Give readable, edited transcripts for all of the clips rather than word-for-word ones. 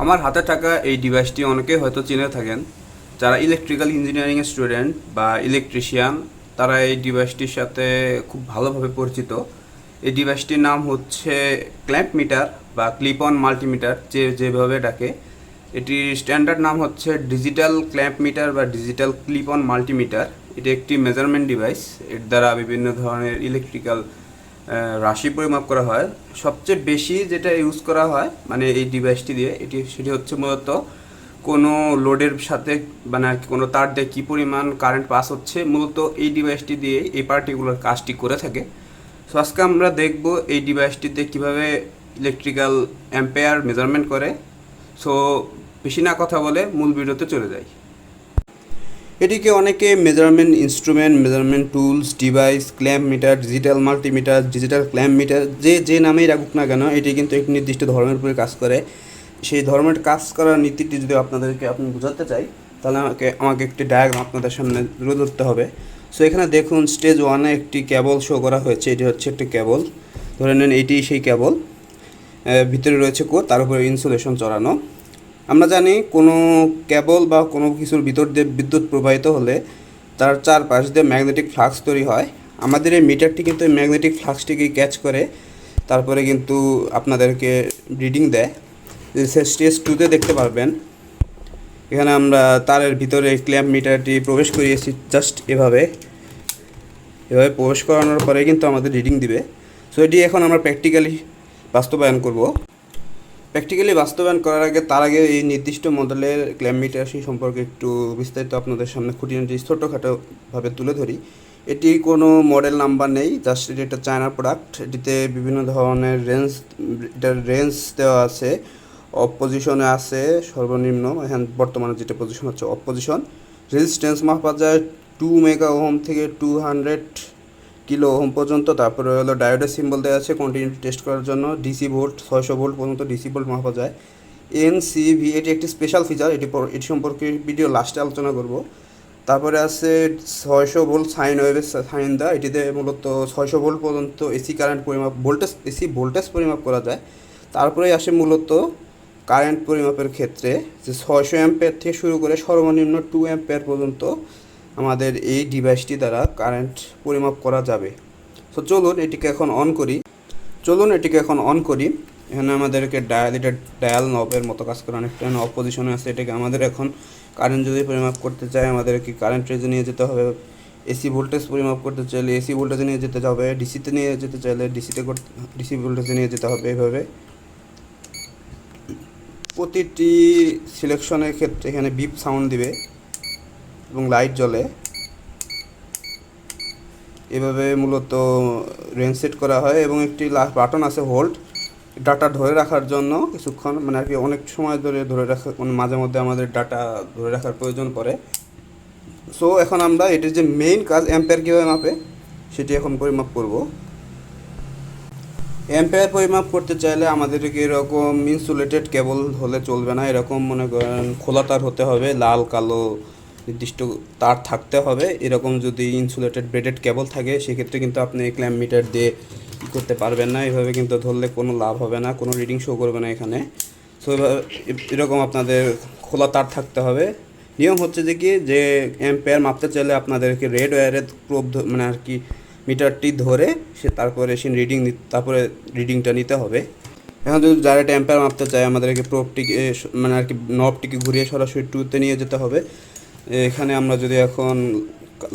আমার হাতে থাকা এই ডিভাইসটি অনেকেই হয়তো চিনে থাকেন। যারা ইলেকট্রিক্যাল ইঞ্জিনিয়ারিং স্টুডেন্ট বা ইলেকট্রিশিয়ান, তারা এই ডিভাইসটির সাথে খুব ভালোভাবে পরিচিত। এই ডিভাইসটির নাম হচ্ছে ক্ল্যাম্প মিটার বা ক্লিপ অন মাল্টিমিটার, যেভাবে ডাকে। এটির স্ট্যান্ডার্ড নাম হচ্ছে ডিজিটাল ক্ল্যাম্প মিটার বা ডিজিটাল ক্লিপ অন মাল্টিমিটার। এটি একটি মেজারমেন্ট ডিভাইস। এর দ্বারা বিভিন্ন ধরনের ইলেকট্রিক্যাল রাশি পরিমাপ করা হয়। সবচেয়ে বেশি যেটা ইউজ করা হয় মানে এই ডিভাইসটি দিয়ে সেটি হচ্ছে মূলত কোনো লোডের সাথে মানে আর কি কোনো তার দিয়ে কী পরিমাণ কারেন্ট পাস হচ্ছে, মূলত এই ডিভাইসটি দিয়ে এই পার্টিকুলার কাজটি করে থাকে। সো আজকে আমরা দেখব এই ডিভাইসটিতে কীভাবে ইলেকট্রিক্যাল অ্যাম্পেয়ার মেজারমেন্ট করে। সো বেশি না কথা বলে মূল ভিডিওতে চলে যাই। এটিকে অনেকে measurement instrument, measurement tools, device, clamp meter, digital multimeter, digital clamp meter যে নামেই রাখুক না কেন, এটি কিন্তু একটি নির্দিষ্ট ধর্মের উপরে কাজ করে। সেই ধর্মের কাজ করার নীতিটি যদি আপনি বোঝাতে চাই, তাহলে আমাকে একটি ডায়াগ্রাম আপনাদের সামনে তুলে ধরতে হবে। সো এখানে দেখুন স্টেজ 1-এ একটি কেবল শো করা হয়েছে। এটি হচ্ছে একটি কেবল, ধরে নেন এটি সেই কেবল। ভিতরে রয়েছে কোর, তার উপরে ইনসুলেশন চড়ানো। আমরা জানি কোনো কেবল বা কোনো কিছুর ভিতর দিয়ে বিদ্যুৎ প্রবাহিত হলে তার চারপাশ দিয়ে ম্যাগনেটিক ফ্লাক্স তৈরি হয়। আমাদের এই মিটারটি কিন্তু এই ম্যাগনেটিক ফ্লাক্সটিকে ক্যাচ করে তারপরে কিন্তু আপনাদেরকে রিডিং দেয়। স্টেজ 2-তে দেখতে পারবেন, এখানে আমরা তারের ভিতরে ক্ল্যাম্প মিটারটি প্রবেশ করিয়েছি। জাস্ট এভাবে প্রবেশ করানোর পরে কিন্তু আমাদের রিডিং দিবে। সো এটি এখন আমরা প্র্যাকটিক্যালি বাস্তবায়ন করব। প্র্যাকটিক্যালি বাস্তবায়ন করার আগে এই নির্দিষ্ট মডেলের ক্ল্যাম্প মিটার সম্পর্কে একটু বিস্তারিত আপনাদের সামনে খুঁটিনাটি ছোটোখাটোভাবে তুলে ধরি। এটি কোনো মডেল নাম্বার নেই, জাস্ট এটি একটা চায়না প্রোডাক্ট। এটিতে বিভিন্ন ধরনের রেঞ্জ দেওয়া আছে। অফ পজিশনে আছে সর্বনিম্ন, এখন বর্তমানে যেটা পজিশন হচ্ছে অফ পজিশন। রেজিস্ট্যান্স মাপা যায় 2 মেগা ওহম থেকে 200 কিলো ওহম পর্যন্ত। তারপরে হলো ডায়োডের সিম্বল দেওয়া আছে কন্টিনিউটি টেস্ট করার জন্য। ডিসি ভোল্ট 600 ভোল্ট পর্যন্ত ডিসি ভোল্ট মাপা যায়। এনসিভি এটি একটি স্পেশাল ফিচার, এটি সম্পর্কে ভিডিও লাস্টে আলোচনা করব। তারপরে আছে 600 ভোল্ট সাইন ওয়েভের সাইন দা। এটিতে মূলত 600 ভোল্ট পর্যন্ত এসি কারেন্ট পরিমাপ এসি ভোল্টেজ পরিমাপ করা যায়। তারপরে আসে মূলত কারেন্ট পরিমাপের ক্ষেত্রে যে 600 অ্যাম্পিয়ার থেকে শুরু করে সর্বনিম্ন 2 অ্যাম্পিয়ার পর্যন্ত আমাদের এই ডিভাইসটি দ্বারা কারেন্ট পরিমাপ করা যাবে। সো চলুন এটিকে এখন অন করি। এখানে আমাদেরকে ডায়াল নবের মতো কাজ করে, অনেকটা অফ পজিশনে আছে। এটাকে আমাদের এখন কারেন্ট যদি পরিমাপ করতে চাই, আমাদেরকে কারেন্ট রেঞ্জে নিয়ে যেতে হবে। এসি ভোল্টেজ পরিমাপ করতে চাইলে এসি ভোল্টেজে নিয়ে যেতে হবে। ডিসিতে নিয়ে যেতে চাইলে ডিসি ভোল্টেজে নিয়ে যেতে হবে। এভাবে প্রতিটি সিলেকশনের ক্ষেত্রে এখানে বিপ সাউন্ড দিবে এবং লাইট জ্বলে। এভাবে মূলত রেঞ্জ সেট করা হয় এবং একটি বাটন আছে হোল্ড, ডাটা ধরে রাখার জন্য কিছুক্ষণ মানে আর কি অনেক সময় ধরে রাখা, মানে মাঝে মধ্যে আমাদের ডাটা ধরে রাখার প্রয়োজন পড়ে। সো এখন আমরা এটির যে মেইন কাজ অ্যাম্পিয়ার কীভাবে মাপে সেটি এখন পরিমাপ করব। অ্যাম্পিয়ার পরিমাপ করতে চাইলে আমাদেরকে এরকম ইনসুলেটেড কেবল হলে চলবে না, এরকম মনে করেন খোলা তার হতে হবে, লাল কালো নির্দিষ্ট তার থাকতে হবে। এরকম যদি ইনসুলেটেড ব্রেডেড কেবল থাকে সেক্ষেত্রে কিন্তু আপনি ক্ল্যাম্প মিটার দিয়ে করতে পারবেন না। এভাবে কিন্তু ধরলে কোনো লাভ হবে না, কোনো রিডিং শো করবে না এখানে। সো এরকম আপনাদের খোলা তার থাকতে হবে। নিয়ম হচ্ছে যে অ্যাম্পিয়ার মাপতে চাইলে আপনাদেরকে রেড ওয়্যারের প্রোব মানে আর কি মিটারটি ধরে তারপরে তারপরে রিডিংটা নিতে হবে। এখন যদি ডাইরেক্ট অ্যাম্পিয়ার মাপতে চাই, আমাদেরকে প্রোবটিকে মানে আর কি নবটিকে ঘুরিয়ে সরাসরি 2-তে নিয়ে যেতে হবে। এখানে আমরা যদি এখন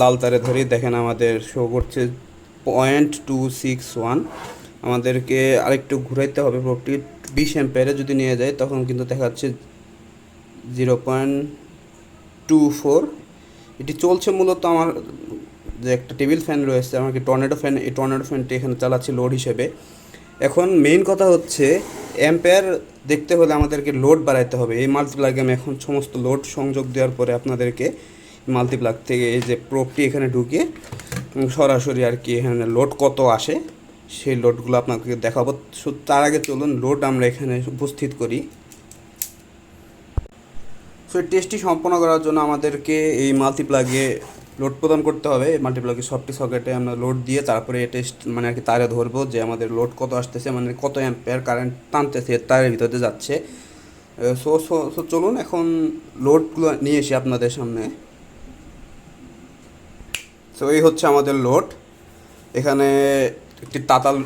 লাল তারে ধরি, দেখেন আমাদের শো করছে 0.261। আমাদেরকে আরেকটু ঘুরাইতে হবে প্রোবটি। 20 অ্যাম্পিয়ারে যদি নিয়ে যায় তখন কিন্তু দেখাচ্ছে 0.24। এটি চলছে মূলত আমার যে একটা টেবিল ফ্যান রয়েছে, আমাকে টর্নেডো ফ্যান, এই টর্নেডো ফ্যানটি এখানে চালাচ্ছি লোড হিসেবে। এখন মেইন কথা হচ্ছে অ্যাম্পিয়ার দেখতে হলে আমাদেরকে লোড বাড়াইতে হবে। এই মাল্টিপ্লাগে আমি এখন সমস্ত লোড সংযোগ দেওয়ার পরে আপনাদেরকে মাল্টিপ্লাগ থেকে এই যে প্রোবটি এখানে ঢুকিয়ে সরাসরি আর কি এখানে লোড কত আসে সেই লোডগুলো আপনাকে দেখাবো। তার আগে চলুন লোড আমরা এখানে উপস্থিত করি। সো এই টেস্টটি সম্পন্ন করার জন্য আমাদেরকে এই মাল্টিপ্লাগে লোড প্রদান করতে হবে। মাল্টিপ্লাগে সবটি সকেটে আমরা লোড দিয়ে তারপরে টেস্ট মানে আর কি তারে ধরবো যে আমাদের লোড কত আসতেছে, মানে কত অ্যাম্পিয়ার কারেন্ট টানতেছে তারের ভিতরে যাচ্ছে। চলুন এখন লোডগুলো নিয়ে এসি আপনাদের সামনে। সো এই হচ্ছে আমাদের লোড। এখানে একটি তাতাল,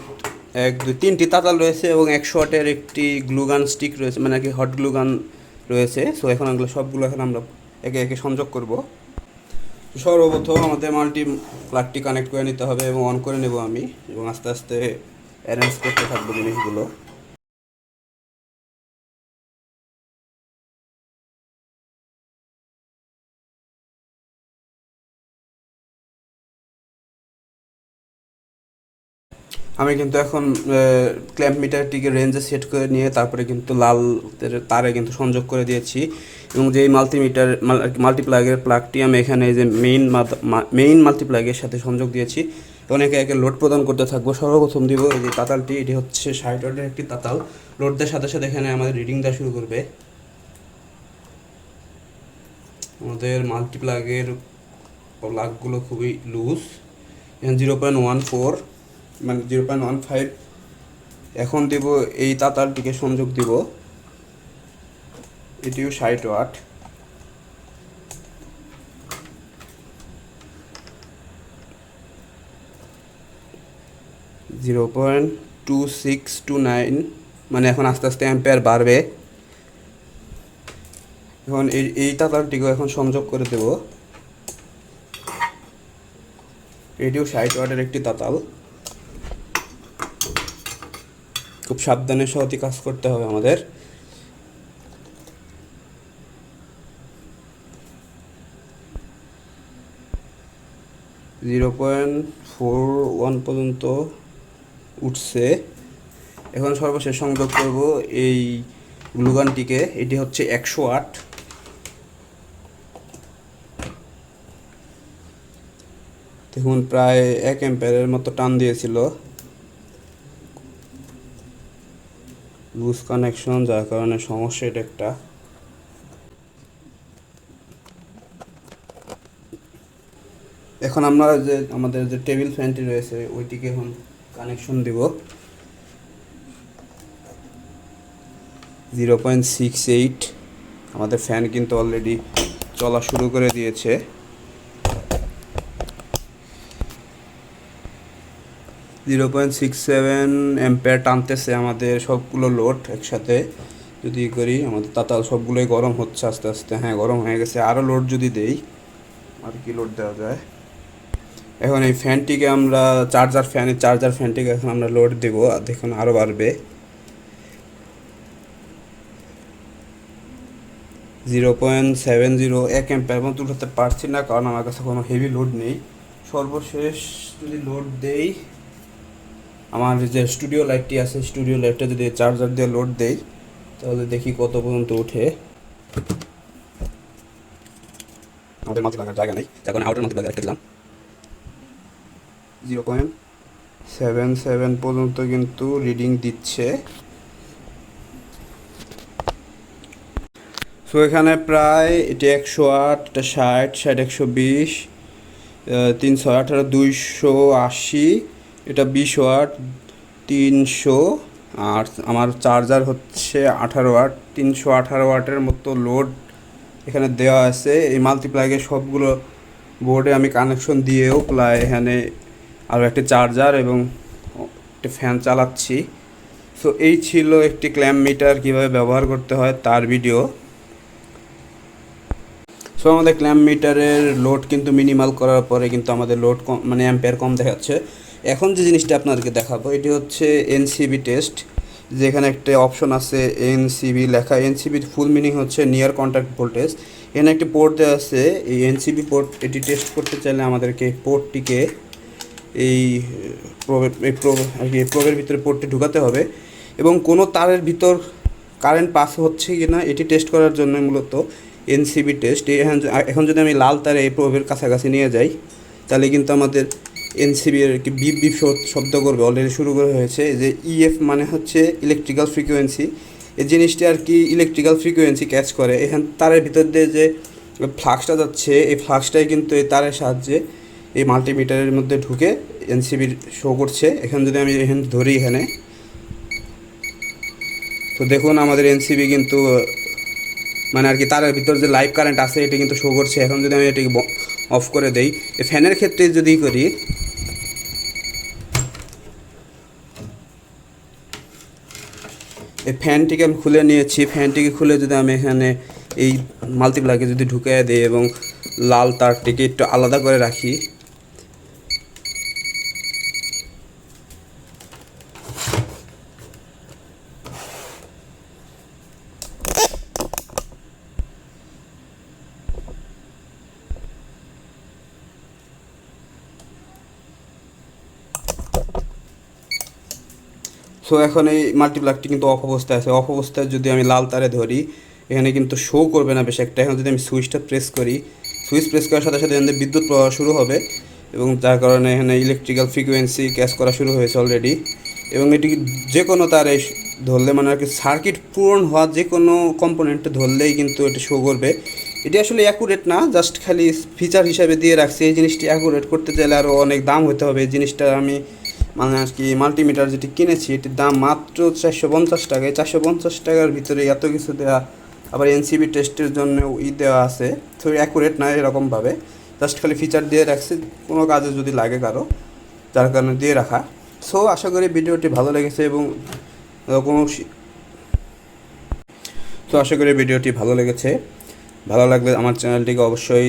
1 2 3টি তাতাল রয়েছে এবং 100 ওয়াটের একটি গ্লুগান স্টিক রয়েছে, মানে কি হট গ্লুগান রয়েছে। সো এখন এগুলো সবগুলো এখন আমরা একে একে সংযোগ করব। সর্বপ্রথম আমাদের মাল্টি প্লাগটি কানেক্ট করে নিতে হবে এবং অন করে নেব আমি, এবং আস্তে আস্তে অ্যারেঞ্জ করতে থাকবো জিনিসগুলো। আমি কিন্তু এখন ক্ল্যাম্প মিটারটিকে রেঞ্জে সেট করে নিয়ে তারপরে কিন্তু লাল তারে কিন্তু সংযোগ করে দিয়েছি, এবং যেই মাল্টিপ্লাগের প্লাগটি আমি এখানে যে মেইন মাল্টিপ্লাগের সাথে সংযোগ দিয়েছি, এবং একে একে লোড প্রদান করতে থাকবো। সর্বপ্রথম দিব এই যে তাতালটি, এটি হচ্ছে 60 ওয়াটের একটি তাতাল। লোড দেওয়ার সাথে সাথে এখানে আমাদের রিডিং দেওয়া শুরু করবে। আমাদের মাল্টিপ্লাগের প্লাগগুলো খুবই লুজ, এখানে 0.14 মানে 0.15। এখন দেব এই তাতালটিকে সংযোগ দিব, এটিও 60 ওয়াট। (0.2629) মানে এখন আস্তে আস্তে অ্যাম্পিয়ার বাড়বে। এখন এই তাতালটিকেও এখন সংযোগ করে দেব, এটিও 60 ওয়াটের একটি তাতাল। খুব সাবধানে সহজে কাজ করতে হবে আমাদের। (0.41) পর্যন্ত উঠছে। এখন সর্বশেষ সংযোগ করব এই গ্লুগানটিকে, এটি হচ্ছে 100 ওয়াট। দেখুন প্রায় 1 অ্যাম্পিয়ারের মতো টান দিয়েছিল। লুজ কানেকশন, যার কারণে সমস্যা এটা একটা। এখন আমরা যে আমাদের যে টেবিল ফ্যানটি রয়েছে ওইটিকে এখন কানেকশন দিব। 0.68 আমাদের ফ্যান কিন্তু অলরেডি চলা শুরু করে দিয়েছে। 0.67 অ্যাম্পিয়ার টানতেছে আমাদের সবগুলো লোড একসাথে। যদি করি আমাদের তাতাল সবগুলোই গরম হচ্ছে আস্তে আস্তে। হ্যাঁ, গরম হয়ে গেছে। আরও লোড যদি দেই, আর কি লোড দেওয়া যায়। এখন এই ফ্যানটিকে আমরা চার্জার ফ্যানটিকে এখন আমরা লোড দেবো, দেখুন আরও বাড়বে। 0.70 1 অ্যাম্পিয়ার মতো উঠাতে পারছি না, কারণ আমার কাছে কোনো হেভি লোড নেই। সর্বশেষ যদি লোড দেই, আমার যে স্টুডিও লাইটটি আছে, স্টুডিও লাইটটা যদি চার্জার দিয়ে লোড দেই, তাহলে দেখি কত পর্যন্ত ওঠে। আমাদের মাল্টি লাগার জায়গা নেই, যার কারণে আউটার মাল্টি লাগা দিলাম। 0.77 পর্যন্ত কিন্তু রিডিং দিচ্ছে। সো এখানে প্রায় এটা 108, এটা 60, 120, 318, 280, এটা 20 ওয়াট, 300, আর আমার চার্জার হচ্ছে 18 ওয়াট। 318 ওয়াটের মতো লোড এখানে দেওয়া আছে। এই মাল্টিপ্লাগের সবগুলো বোর্ডে আমি কানেকশন দিয়েও প্রায় এখানে আরও একটি চার্জার এবং একটি ফ্যান চালাচ্ছি। সো এই ছিল একটি ক্ল্যাম্প মিটার কীভাবে ব্যবহার করতে হয় তার ভিডিও। সো আমাদের ক্ল্যাম্প মিটারের লোড কিন্তু মিনিমাল করার পরে কিন্তু আমাদের লোড কম, মানে অ্যাম্পিয়ার কম দেখাচ্ছে। এখন যে জিনিসটা আপনাদেরকে দেখাবো, এটি হচ্ছে এনসিবি টেস্ট। যেখানে একটা অপশন আছে এনসিবি লেখা। এনসিবির ফুল মিনিং হচ্ছে নিয়ার কন্ট্যাক্ট ভোল্টেজ। এখানে একটি পোর্ট দেওয়া আছে, এই এনসিবি পোর্ট। এটি টেস্ট করতে চাইলে আমাদেরকে পোর্টটিকে এই প্রবের ভিতরে পোর্টটি ঢুকাতে হবে, এবং কোনো তারের ভিতর কারেন্ট পাস হচ্ছে কি না এটি টেস্ট করার জন্য মূলত এনসিবি টেস্ট। এখন যদি আমি লাল তারে এই প্রবের কাছাকাছি নিয়ে যাই, তাহলে কিন্তু আমাদের এনসিবি আর কি বিপ বিপ শব্দ করবে, অলরেডি শুরু করে হয়েছে। যে ইএফ মানে হচ্ছে ইলেকট্রিক্যাল ফ্রিকোয়েন্সি। এই জিনিসটি আর কি ইলেকট্রিক্যাল ফ্রিকোয়েন্সি ক্যাচ করে। এখান তারের ভিতর দিয়ে যে ফ্লাক্সটা যাচ্ছে, এই ফ্লাক্সটাই কিন্তু এই তারের সাহায্যে এই মাল্টিমিটারের মধ্যে ঢুকে এনসিবির শো করছে। এখন যদি আমি ধরি এখানে, তো দেখুন আমাদের এনসিবি কিন্তু মানে আর কি তারের ভিতর যে লাইভ কারেন্ট আছে এটা কিন্তু শো করছে। এখন যদি আমি এটাকে অফ করে দেই, এই ফ্যানের ক্ষেত্রে যদি করি, এই ফ্যানটিকে আমি খুলে নিয়েছি। ফ্যানটিকে খুলে যদি আমি এখানে এই মাল্টিপ্লাগে যদি ঢুকিয়ে দিই এবং লাল তারটিকে একটু আলাদা করে রাখি, সো এখন এই মাল্টিপ্লাগটি কিন্তু অফ অবস্থায় আছে। অফ অবস্থায় যদি আমি লাল তারে ধরি, এখানে কিন্তু শো করবে না বেশ একটা। এখন যদি আমি সুইচটা প্রেস করি, সুইচ প্রেস করার সাথে সাথে এখানে বিদ্যুৎ প্রবাহ শুরু হবে এবং যার কারণে এখানে ইলেকট্রিক্যাল ফ্রিকোয়েন্সি ক্যাচ করা শুরু হয়েছে অলরেডি। এবং এটি যে কোনো তারে ধরলে, মানে আর কি সার্কিট পূরণ হওয়া যে কোনো কম্পোনেন্টে ধরলেই কিন্তু এটি শো করবে। এটি আসলে অ্যাকুরেট না, জাস্ট খালি ফিচার হিসাবে দিয়ে রাখছি। এই জিনিসটি অ্যাকুরেট করতে চাইলে আরও অনেক দাম হতে হবে। এই জিনিসটা আমি মানে আর কি মাল্টিমিটার যেটি কিনেছি এটির দাম মাত্র 450 টাকায়। 450 টাকার ভিতরে এত কিছু দেওয়া, আবার এনসিবি টেস্টের জন্য দেওয়া আছে। তো অ্যাকুরেট না এরকমভাবে, জাস্ট খালি ফিচার দিয়ে রাখছি কোনো কাজে যদি লাগে কারো, যার কারণে দিয়ে রাখা। সো আশা করি ভিডিওটি ভালো লেগেছে এবং কোনো ভিডিওটি ভালো লেগেছে। ভালো লাগলে আমার চ্যানেলটিকে অবশ্যই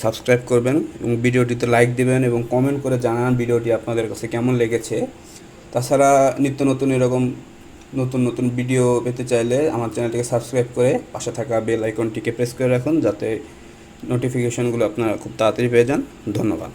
সাবস্ক্রাইব করবেন এবং ভিডিওটিতে লাইক দিবেন এবং কমেন্ট করে জানান ভিডিওটি আপনাদের কাছে কেমন লেগেছে। তাছাড়া নিত্য নতুন এরকম নতুন নতুন ভিডিও পেতে চাইলে আমার চ্যানেলটিকে সাবস্ক্রাইব করে পাশে থাকা বেল আইকনটিকে প্রেস করে রাখুন, যাতে নোটিফিকেশনগুলো আপনারা খুব তাড়াতাড়ি পেয়ে যান। ধন্যবাদ।